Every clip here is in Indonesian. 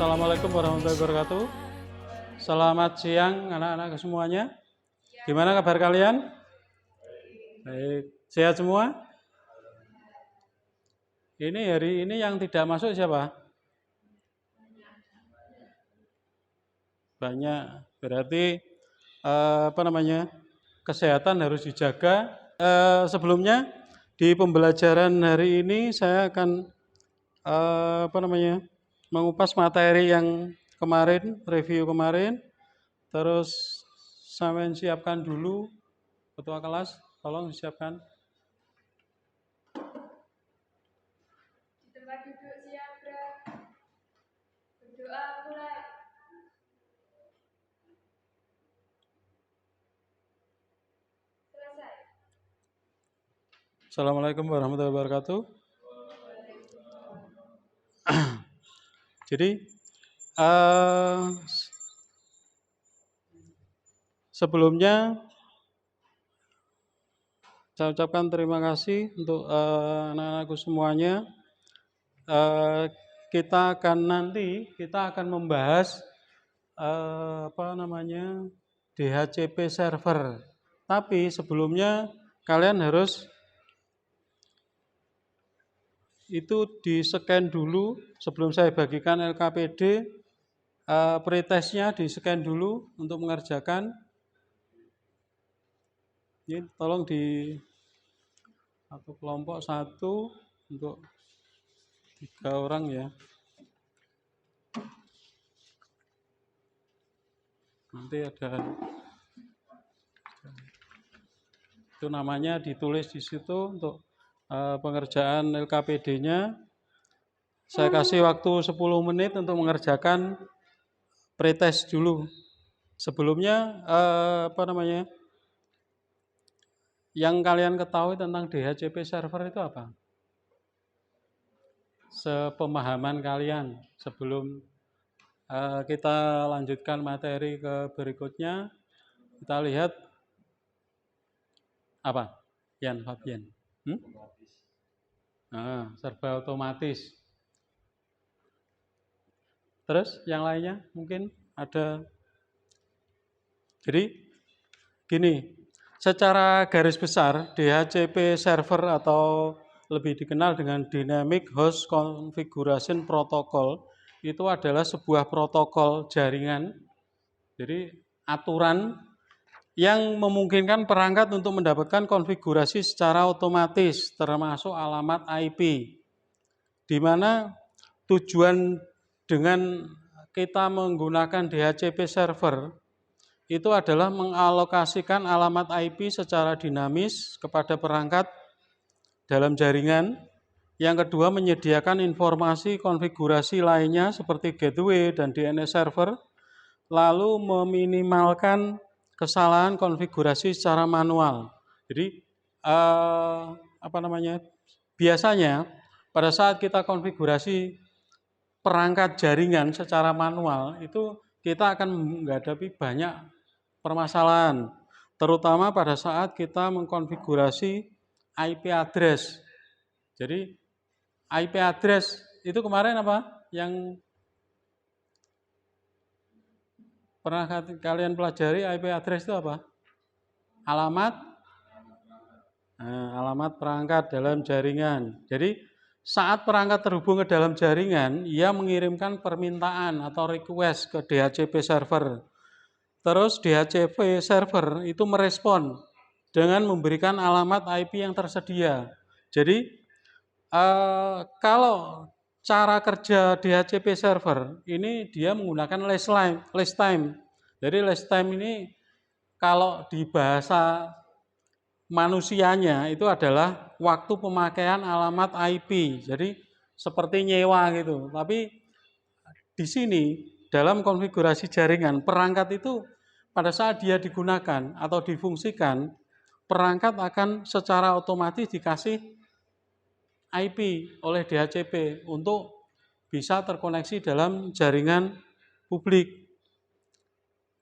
Assalamualaikum warahmatullahi wabarakatuh. Selamat siang anak-anak semuanya. Gimana kabar kalian? Baik, sehat semua? Ini hari ini yang tidak masuk siapa? Banyak. Berarti kesehatan harus dijaga. Sebelumnya di pembelajaran hari ini saya akan mengupas materi yang kemarin, review kemarin. Terus sampean siapkan dulu, ketua kelas, tolong disiapkan. Di tempat duduk siaga. Berdoa mulai. Selesai. Assalamualaikum warahmatullahi wabarakatuh. Jadi sebelumnya saya ucapkan terima kasih untuk anak-anakku semuanya. Kita akan membahas DHCP server. Tapi sebelumnya kalian harus itu di-scan dulu sebelum saya bagikan LKPD. Pretestnya di-scan dulu untuk mengerjakan. Ini tolong di satu kelompok satu untuk 3 orang ya. Nanti ada itu namanya ditulis di situ untuk pengerjaan LKPD-nya. Saya kasih waktu 10 menit untuk mengerjakan pretest dulu. Sebelumnya yang kalian ketahui tentang DHCP server itu apa? Sepemahaman kalian sebelum kita lanjutkan materi ke berikutnya, kita lihat apa? Fabian. Serba otomatis. Terus yang lainnya mungkin ada. Jadi gini, secara garis besar DHCP server atau lebih dikenal dengan Dynamic Host Configuration Protocol itu adalah sebuah protokol jaringan. Jadi aturan yang memungkinkan perangkat untuk mendapatkan konfigurasi secara otomatis termasuk alamat IP. Di mana tujuan dengan kita menggunakan DHCP server itu adalah mengalokasikan alamat IP secara dinamis kepada perangkat dalam jaringan. Yang kedua, menyediakan informasi konfigurasi lainnya seperti gateway dan DNS server, lalu meminimalkan kesalahan konfigurasi secara manual. Jadi biasanya pada saat kita konfigurasi perangkat jaringan secara manual itu kita akan menghadapi banyak permasalahan, terutama pada saat kita mengkonfigurasi IP address. Jadi IP address itu kemarin apa? Yang pernah kalian pelajari IP address itu apa? Alamat perangkat dalam jaringan. Jadi saat perangkat terhubung ke dalam jaringan, ia mengirimkan permintaan atau request ke DHCP server. Terus DHCP server itu merespon dengan memberikan alamat IP yang tersedia. Jadi kalau cara kerja DHCP server ini dia menggunakan last time. Jadi last time ini kalau di bahasa manusianya itu adalah waktu pemakaian alamat IP. Jadi seperti nyewa gitu. Tapi di sini dalam konfigurasi jaringan perangkat itu pada saat dia digunakan atau difungsikan, perangkat akan secara otomatis dikasih IP oleh DHCP untuk bisa terkoneksi dalam jaringan publik.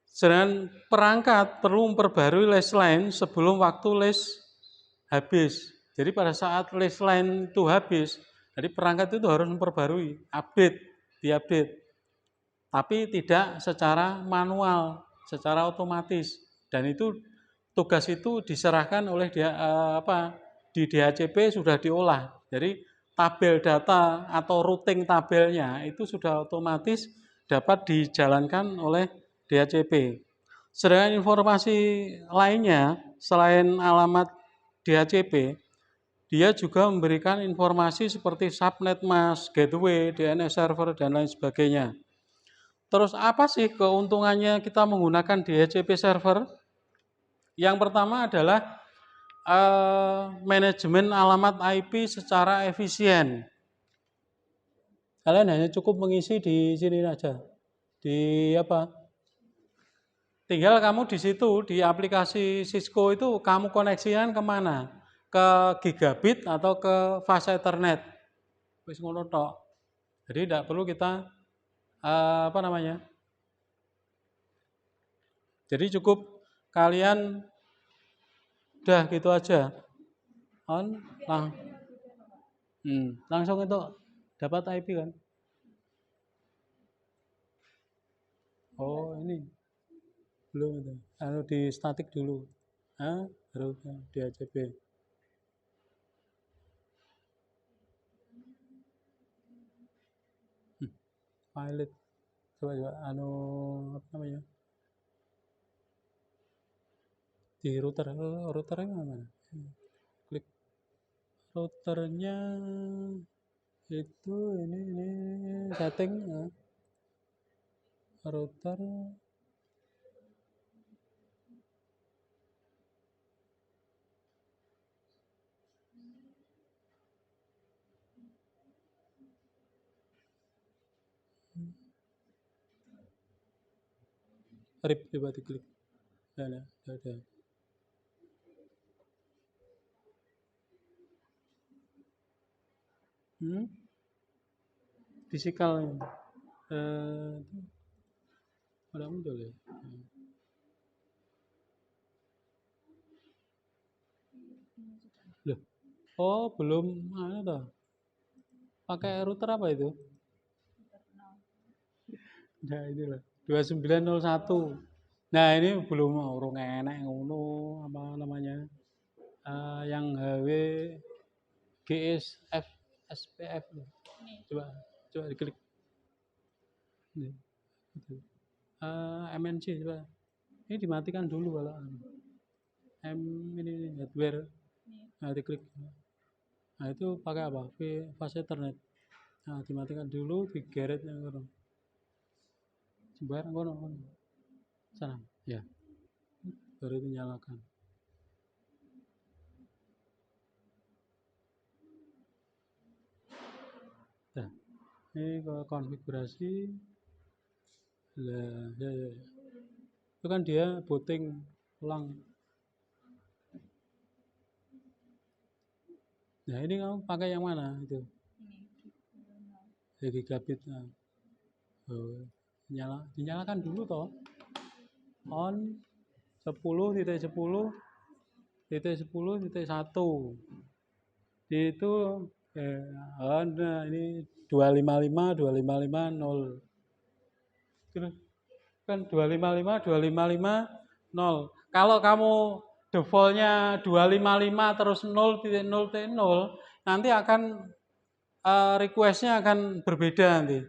Sedangkan perangkat perlu memperbarui list line sebelum waktu list habis. Jadi pada saat list line itu habis, jadi perangkat itu harus memperbarui, diupdate. tapi tidak secara manual, secara otomatis. Dan itu tugas itu diserahkan oleh di DHCP sudah diolah. Jadi tabel data atau routing tabelnya itu sudah otomatis dapat dijalankan oleh DHCP. Sedangkan informasi lainnya selain alamat DHCP, dia juga memberikan informasi seperti subnet mask, gateway, DNS server, dan lain sebagainya. Terus apa sih keuntungannya kita menggunakan DHCP server? Yang pertama adalah manajemen alamat IP secara efisien. Kalian hanya cukup mengisi di sini aja. Di tinggal kamu di situ, di aplikasi Cisco itu kamu koneksian kemana? Ke gigabit atau ke fast ethernet. Wis ngono tok. Jadi tidak perlu kita Jadi cukup kalian udah gitu aja. Langsung itu dapat IP kan? Oh, ini belum itu. Di statik dulu. Baru di ACP. Pilot. Coba apa namanya? Di routernya mana? Klik routernya itu ini setting router RIP coba diklik. Ada. Fisikal ada muncul ya. Loh. Oh, belum toh. Pakai router apa itu? Nah, inilah 2901. Nah, ini belum urung enak ngono apa namanya? Yang HW GSF SPF. Coba diklik. Nih. MNC coba. Ini dimatikan dulu kalau ini hardware. Nah, diklik. Nah, itu pakai apa? Fast Ethernet. Nah, dimatikan dulu, digeret yang ngono. Sebar ngono. Sana. Ya. Baru dinyalakan. Nah, ini konfigurasi. Lah, ya. Itu kan dia booting ulang. Nah, ini kamu pakai yang mana itu? Ini gigabit. Nah. Oh, dinyalakan dulu toh. On 10.10.10.1. Itu ini 255.255.0. Terus kan 255.255.0. Kalau kamu defaultnya 255 terus 0.0.0, nanti akan requestnya akan berbeda nanti.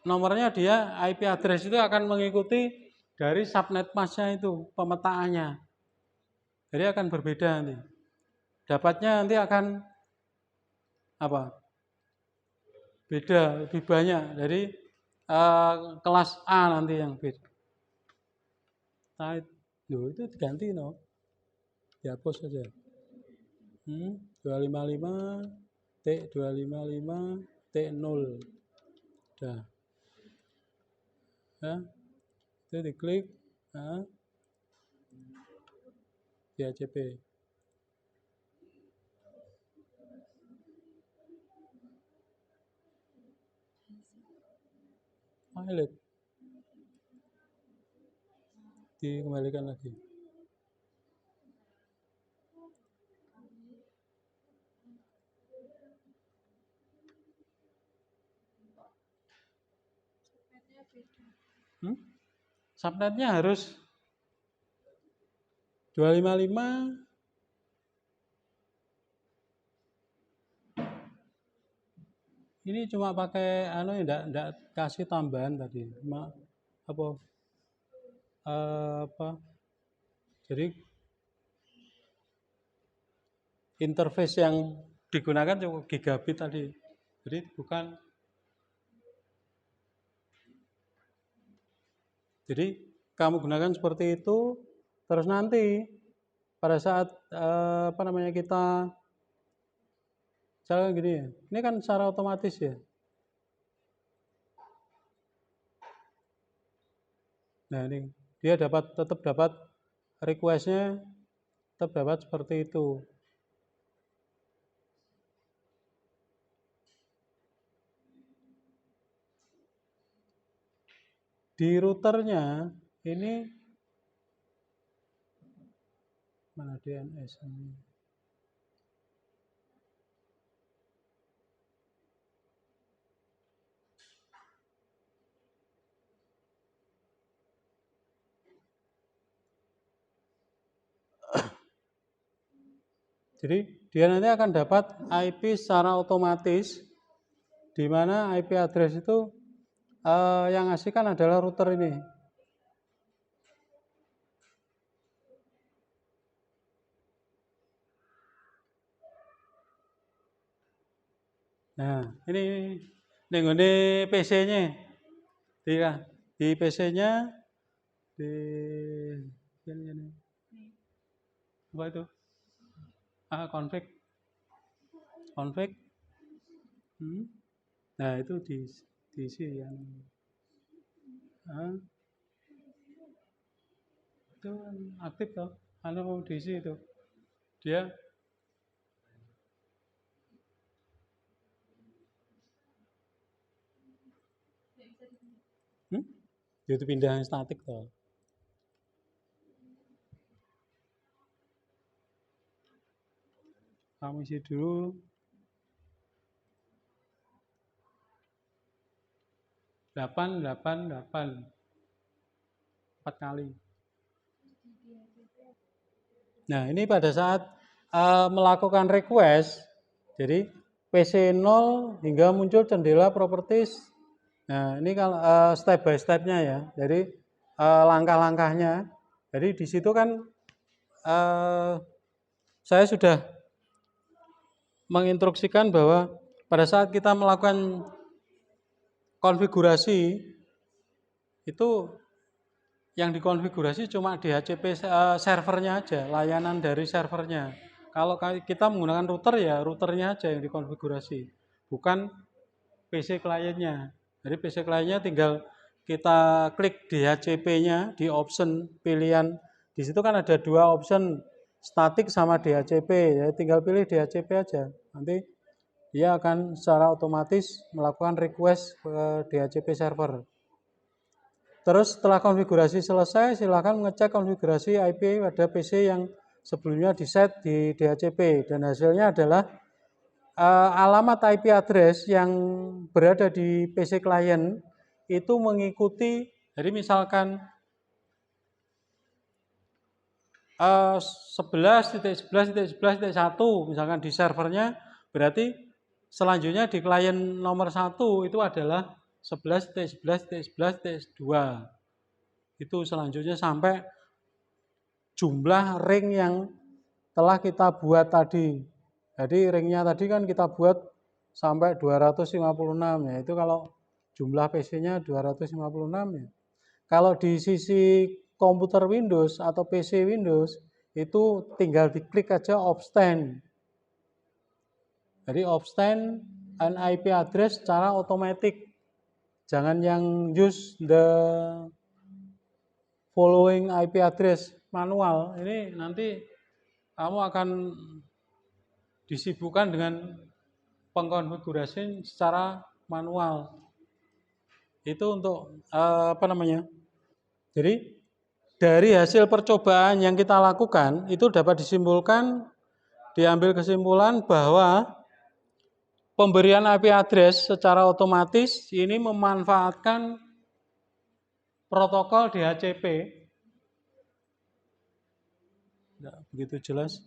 Nomornya dia IP address itu akan mengikuti dari subnet masknya itu pemetaannya. Jadi akan berbeda nanti. Dapatnya nanti akan beda, lebih banyak. Jadi kelas A nanti yang beda. Nah, itu diganti dihapus saja. 255 T255 T0. Dah. Ya. Itu diklik. DHCP. Pilot. Dikembalikan lagi. Subnetnya harus 255. Ini cuma pakai enggak kasih tambahan tadi. Apa? Jadi interface yang digunakan cukup gigabit tadi. Jadi bukan. Jadi kamu gunakan seperti itu, terus nanti pada saat kita cara gini ya. Ini kan secara otomatis ya. Nah ini dia tetap dapat request-nya tetap dapat seperti itu. Di routernya ini mana DNS ini? Jadi dia nanti akan dapat IP secara otomatis, di mana IP address itu yang ngasihkan adalah router ini. Nah, ini PC-nya. Di PC-nya ini. Apa itu? Config. Nah, itu diisi yang itu aktif toh. Diisi itu. Dia itu pindah yang statik toh. Kamu isi dulu. 888 4 kali. Nah, ini pada saat melakukan request, jadi PC 0 hingga muncul jendela properties. Nah, ini kalau step by step-nya ya. Jadi langkah-langkahnya. Jadi di situ kan saya sudah menginstruksikan bahwa pada saat kita melakukan konfigurasi itu yang dikonfigurasi cuma DHCP servernya aja, layanan dari servernya. Kalau kita menggunakan router ya routernya aja yang dikonfigurasi, bukan PC kliennya. Jadi PC kliennya tinggal kita klik DHCP-nya di option pilihan. Di situ kan ada dua option, static sama DHCP. Ya tinggal pilih DHCP aja. Nanti dia akan secara otomatis melakukan request ke DHCP server. Terus setelah konfigurasi selesai, silakan mengecek konfigurasi IP pada PC yang sebelumnya di-set di DHCP dan hasilnya adalah alamat IP address yang berada di PC klien itu mengikuti, jadi misalkan 11.11.11.1 misalkan di servernya, berarti selanjutnya di klien nomor 1 itu adalah 11.11.11.2. Itu selanjutnya sampai jumlah ring yang telah kita buat tadi. Jadi ringnya tadi kan kita buat sampai 256 ya. Itu kalau jumlah PC-nya 256 ya. Kalau di sisi komputer Windows atau PC Windows itu tinggal diklik aja obstain. Jadi obstain an IP address secara otomatis. Jangan yang use the following IP address manual. Ini nanti kamu akan disibukkan dengan pengkonfigurasi secara manual. Itu untuk Jadi dari hasil percobaan yang kita lakukan itu dapat diambil kesimpulan bahwa pemberian IP address secara otomatis ini memanfaatkan protokol DHCP. Tidak begitu jelas.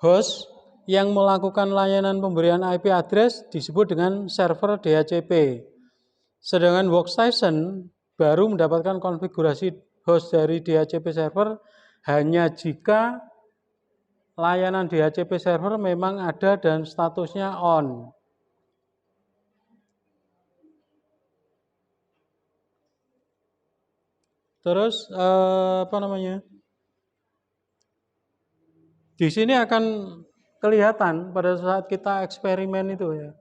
Host yang melakukan layanan pemberian IP address disebut dengan server DHCP. Sedangkan workstation baru mendapatkan konfigurasi host dari DHCP server hanya jika layanan DHCP server memang ada dan statusnya on. Terus di sini akan kelihatan pada saat kita eksperimen itu ya.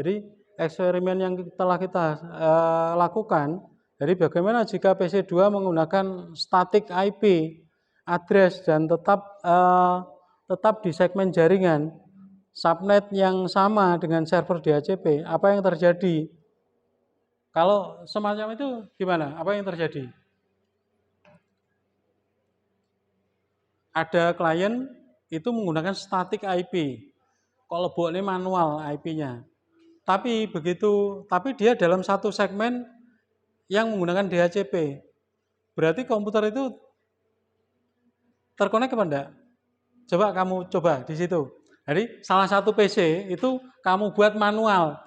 Jadi eksperimen yang telah kita lakukan, jadi bagaimana jika PC2 menggunakan static IP address dan tetap di segmen jaringan subnet yang sama dengan server DHCP, apa yang terjadi? Kalau semacam itu gimana? Apa yang terjadi? Ada klien itu menggunakan static IP. Kalau boleh manual IP-nya. Tapi dia dalam satu segmen yang menggunakan DHCP. Berarti komputer itu terkonek apa enggak? Coba kamu di situ. Jadi salah satu PC itu kamu buat manual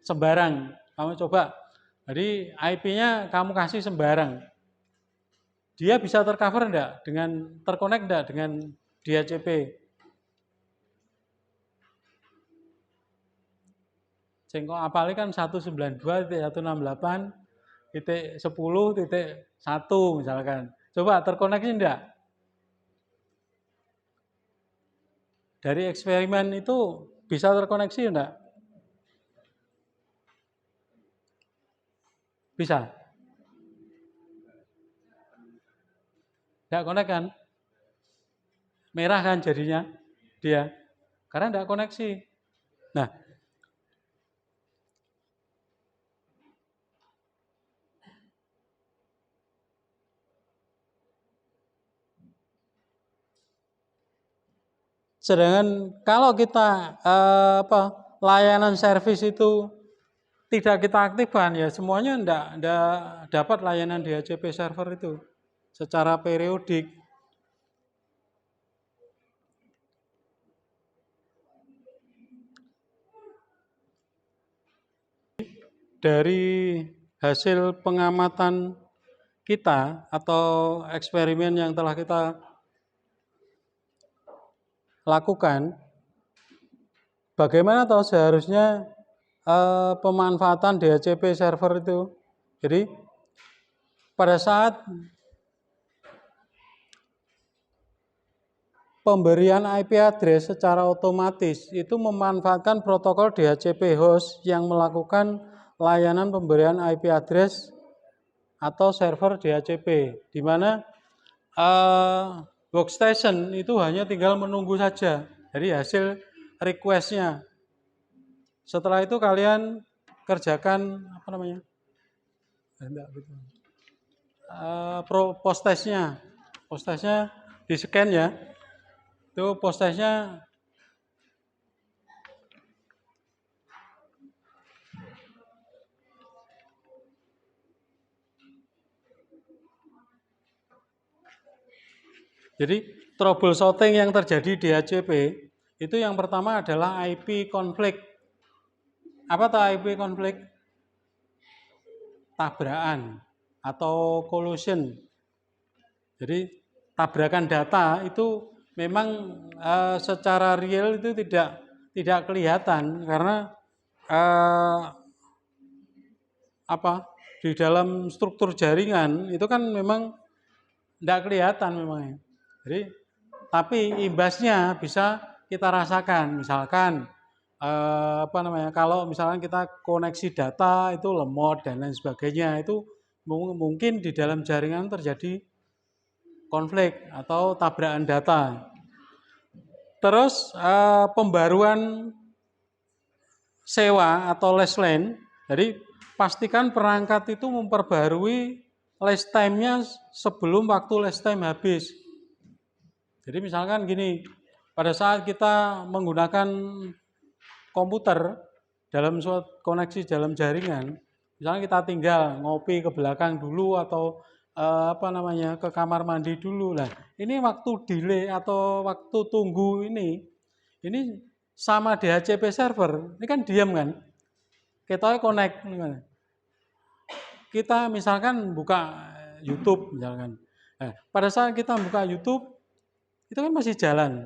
sembarang. Kamu coba. Jadi IP-nya kamu kasih sembarang. Dia bisa tercover enggak dengan terkonek enggak dengan DHCP? Sing kok apalnya kan 192.168.10.1 misalkan. Coba terkoneksi enggak? Dari eksperimen itu bisa terkoneksi enggak? Bisa? Enggak konek kan? Merah kan jadinya dia. Karena enggak koneksi. Nah, sedangkan kalau kita layanan servis itu tidak kita aktifkan ya semuanya enggak dapat layanan DHCP server itu secara periodik. Dari hasil pengamatan kita atau eksperimen yang telah kita lakukan, bagaimana tahu seharusnya pemanfaatan DHCP server itu. Jadi pada saat pemberian IP address secara otomatis itu memanfaatkan protokol DHCP host yang melakukan layanan pemberian IP address atau server DHCP, di mana workstation itu hanya tinggal menunggu saja dari hasil request-nya. Setelah itu kalian kerjakan post test-nya di scan ya. Itu post test-nya jadi troubleshooting yang terjadi di DHCP itu yang pertama adalah IP konflik. Apa tuh IP konflik? Tabrakan atau collision. Jadi tabrakan data itu memang secara real itu tidak kelihatan karena di dalam struktur jaringan itu kan memang tidak kelihatan memang. Jadi tapi imbasnya bisa kita rasakan. Misalkan kalau misalkan kita koneksi data itu lemot dan lain sebagainya, itu mungkin di dalam jaringan terjadi konflik atau tabrakan data. Terus pembaruan sewa atau last lane. Jadi pastikan perangkat itu memperbarui last time-nya sebelum waktu last time habis. Jadi misalkan gini, pada saat kita menggunakan komputer dalam suatu koneksi dalam jaringan, Misalnya kita tinggal ngopi ke belakang dulu atau ke kamar mandi dulu. Lah, ini waktu delay atau waktu tunggu ini sama DHCP server. Ini kan diam kan? Kita connect. Kita misalkan buka YouTube misalkan. Nah, pada saat kita buka YouTube itu kan masih jalan.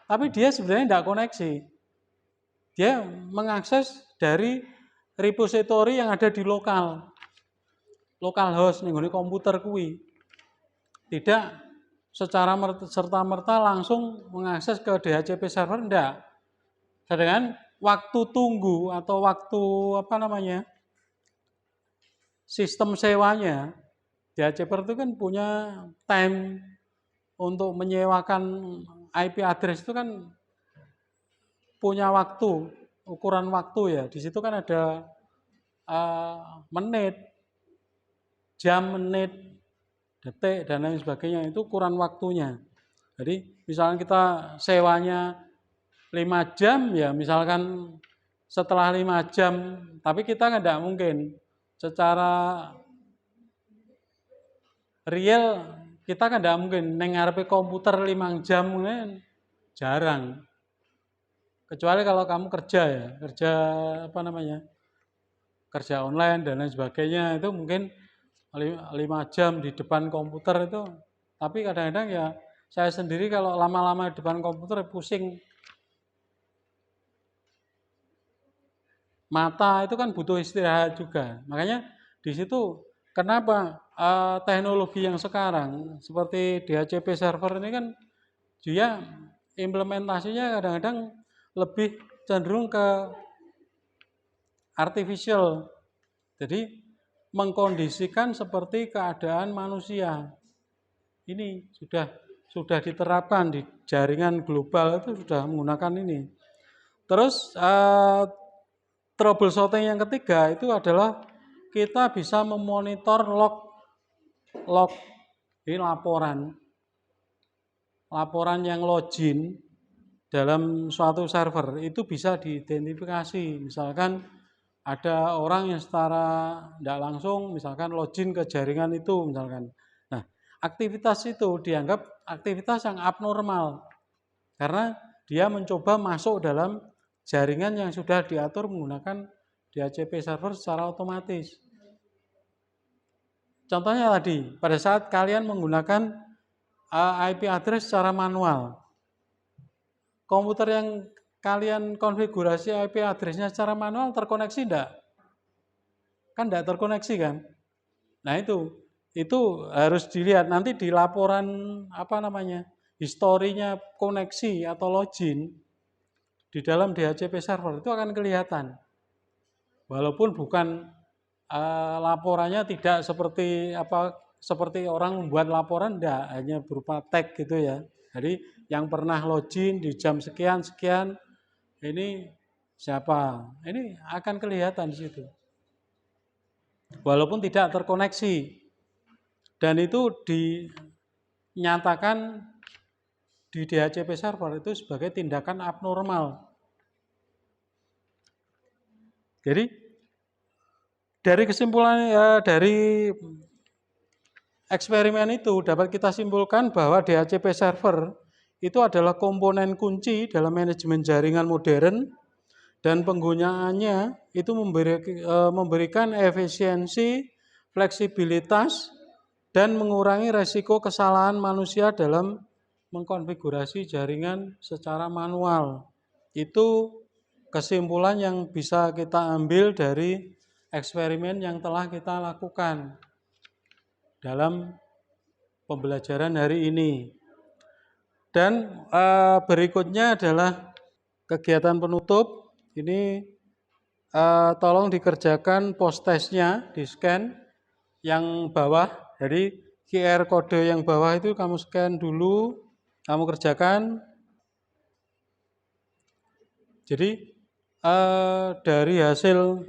Tapi dia sebenarnya tidak koneksi. Dia mengakses dari repository yang ada di lokal host nih komputer kui. Tidak secara serta-merta langsung mengakses ke DHCP server, enggak. Sedangkan waktu tunggu atau waktu sistem sewanya DHCP itu kan punya time untuk menyewakan IP address itu kan punya waktu, ukuran waktu ya. Di situ kan ada menit, jam, menit, detik, dan lain sebagainya. Itu ukuran waktunya. Jadi misalkan kita sewanya 5 jam, ya misalkan setelah 5 jam, tapi kita kan tidak mungkin secara real, kita kan tidak mungkin ngarepe komputer 5 jam, jarang. Kecuali kalau kamu kerja ya, kerja online dan lain sebagainya, itu mungkin 5 jam di depan komputer itu. Tapi kadang-kadang ya saya sendiri kalau lama-lama di depan komputer pusing. Mata itu kan butuh istirahat juga. Makanya di situ kenapa teknologi yang sekarang seperti DHCP server ini kan dia implementasinya kadang-kadang lebih cenderung ke artificial. Jadi mengkondisikan seperti keadaan manusia. Ini sudah diterapkan di jaringan global, itu sudah menggunakan ini. Terus troubleshooting yang ketiga itu adalah kita bisa memonitor log ini laporan yang login dalam suatu server itu bisa diidentifikasi. Misalkan ada orang yang secara tidak langsung misalkan login ke jaringan itu misalkan. Nah, aktivitas itu dianggap aktivitas yang abnormal karena dia mencoba masuk dalam jaringan yang sudah diatur menggunakan DHCP server secara otomatis. Contohnya tadi, pada saat kalian menggunakan IP address secara manual, komputer yang kalian konfigurasi IP address-nya secara manual terkoneksi enggak? Kan enggak terkoneksi kan? Nah itu harus dilihat nanti di laporan historinya koneksi atau login di dalam DHCP server itu akan kelihatan. Walaupun bukan laporannya tidak seperti orang membuat laporan, enggak, hanya berupa tag gitu ya. Jadi yang pernah login di jam sekian ini siapa? Ini akan kelihatan di situ. Walaupun tidak terkoneksi. Dan itu dinyatakan di DHCP server itu sebagai tindakan abnormal. Jadi dari kesimpulan dari eksperimen itu dapat kita simpulkan bahwa DHCP server itu adalah komponen kunci dalam manajemen jaringan modern dan penggunaannya itu memberikan efisiensi, fleksibilitas, dan mengurangi resiko kesalahan manusia dalam mengkonfigurasi jaringan secara manual. Itu kesimpulan yang bisa kita ambil dari eksperimen yang telah kita lakukan dalam pembelajaran hari ini. Dan berikutnya adalah kegiatan penutup. Ini tolong dikerjakan post testnya, di scan yang bawah. Jadi QR kode yang bawah itu kamu scan dulu, kamu kerjakan. Jadi dari hasil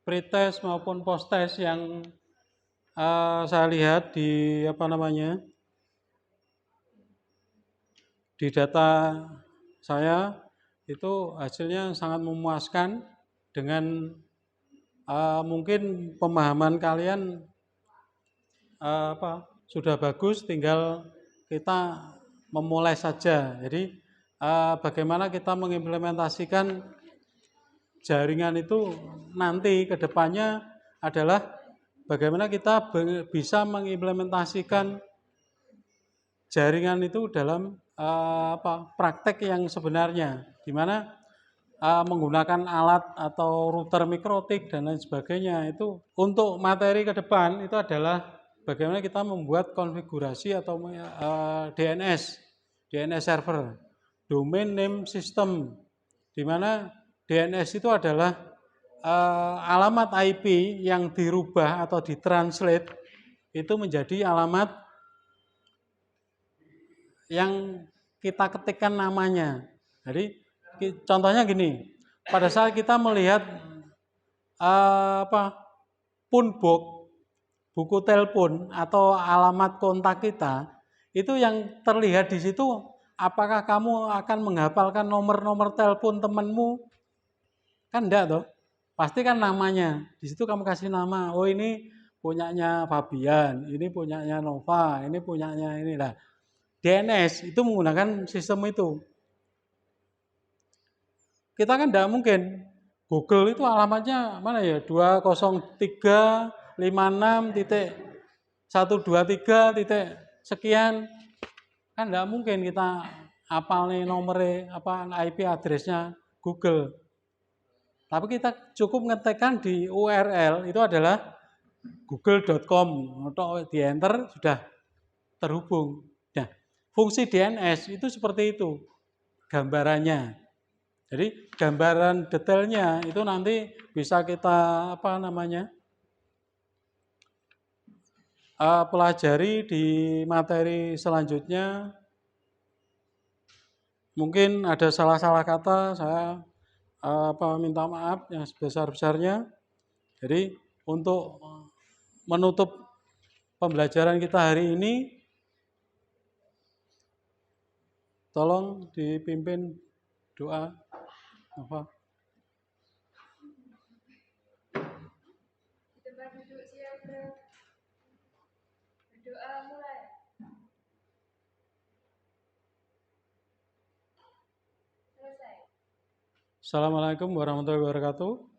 pretest maupun post test yang saya lihat di di data saya itu hasilnya sangat memuaskan dengan mungkin pemahaman kalian sudah bagus, tinggal kita memulai saja. Jadi bagaimana kita mengimplementasikan jaringan itu nanti ke depannya adalah bagaimana kita bisa mengimplementasikan jaringan itu dalam praktek yang sebenarnya, di mana menggunakan alat atau router mikrotik dan lain sebagainya. Itu untuk materi ke depan itu adalah bagaimana kita membuat konfigurasi atau DNS server, domain name system, di mana DNS itu adalah alamat IP yang dirubah atau ditranslate itu menjadi alamat yang kita ketikkan namanya. Jadi contohnya gini, pada saat kita melihat phonebook, buku telepon atau alamat kontak kita, itu yang terlihat di situ, apakah kamu akan menghafalkan nomor-nomor telepon temanmu? Kan enggak toh? Pasti kan namanya. Di situ kamu kasih nama. Oh, ini punyanya Fabian, ini punyanya Nova, ini punyanya ini. Nah, DNS itu menggunakan sistem itu. Kita kan enggak mungkin. Google itu alamatnya mana ya? 20356.123 titik sekian. Kan enggak mungkin kita hafal nih nomornya IP addressnya Google. Tapi kita cukup ngetikkan di URL itu adalah google.com, atau di enter sudah terhubung. Nah, fungsi DNS itu seperti itu gambarannya. Jadi gambaran detailnya itu nanti bisa kita pelajari di materi selanjutnya. Mungkin ada salah-salah kata, saya minta maaf yang sebesar-besarnya. Jadi untuk menutup pembelajaran kita hari ini, tolong dipimpin doa. Di tempat duduk siap, bro. Berdoa mulai. Selesai. Assalamualaikum warahmatullahi wabarakatuh.